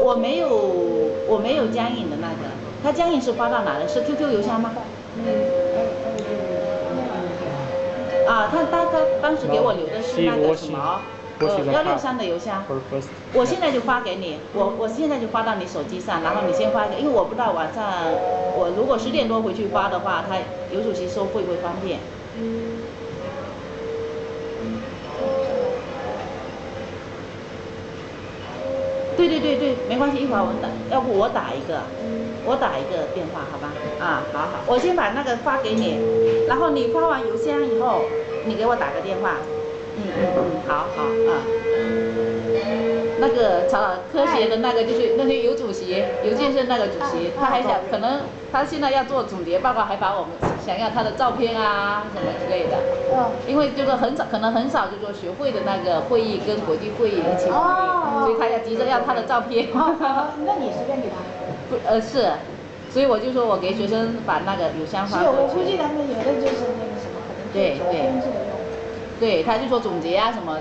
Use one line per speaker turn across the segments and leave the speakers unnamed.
我没有江颖的那个，他江颖是发到哪的？是 QQ 邮箱吗？啊，他当时给我留的是那个什么163的邮箱，我现在就发给你，我现在就发到你手机上，然后你先发一个，因为我不知道晚上我如果10点多回去发的话，他尤主席说会不会方便？对，没关系，一会儿我打，要不我打一个电话，好吧？啊，好，我先把那个发给你，然后你发完邮箱以后，你给我打个电话。好啊。那个科学的那个就是那些尤主席，尤建设那个主席，他还想可能他现在要做总结报告，还把我们想要他的照片啊什么之类的。因为就是可能很少就说学会的那个会议跟国际会议一起会议，所以他要急着要他的照片。
那你随便给他。
不，是，所以我就说我给学生把那个邮箱发过去。
是，我估计他们有的就是那个什么，可能
对，对，他就说总结啊什么。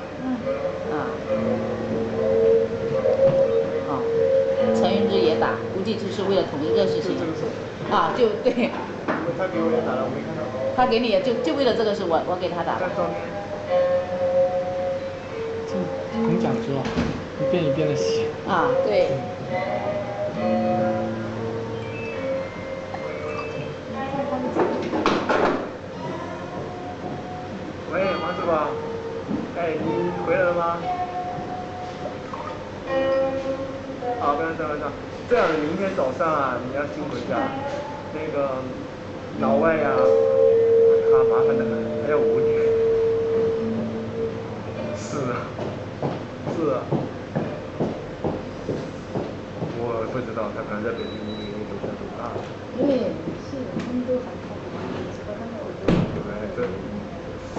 陈云之也打，估计就是为了同一个事情。啊，就对。
他给我也打了，我没看到。
他给你就为了这个是我给他打的。
红讲师啊，一遍一遍的写。
啊，对。
喂，黄师傅，哎，你回来了吗？好，刚上。这样的，明天早上啊，你要先回家。那个老外呀，他麻烦的很，还要5年。是啊。我不知道，他可能在北京那边都在多大。
对，是，他们都很痛苦，
对，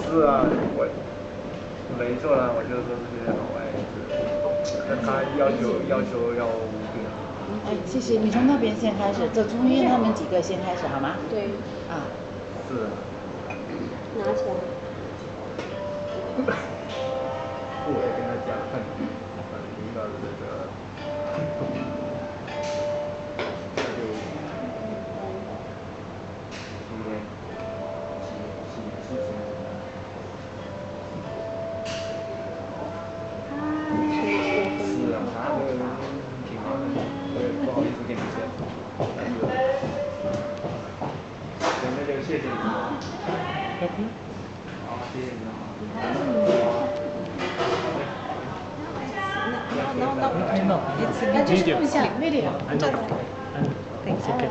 是啊，我没错啦，我就说这些老外那他要求要5年。
哎，谢谢，你从那边先开始，从医院他们几个先开始好吗？
对。
啊。
是。
拿起来。
我也跟他讲，领导的这个，他就今天7天。是啊，他这个人挺忙的，我也不好意思跟你说。那就谢谢你。好，谢谢你啊。
No. It's just video. Thanks. Okay.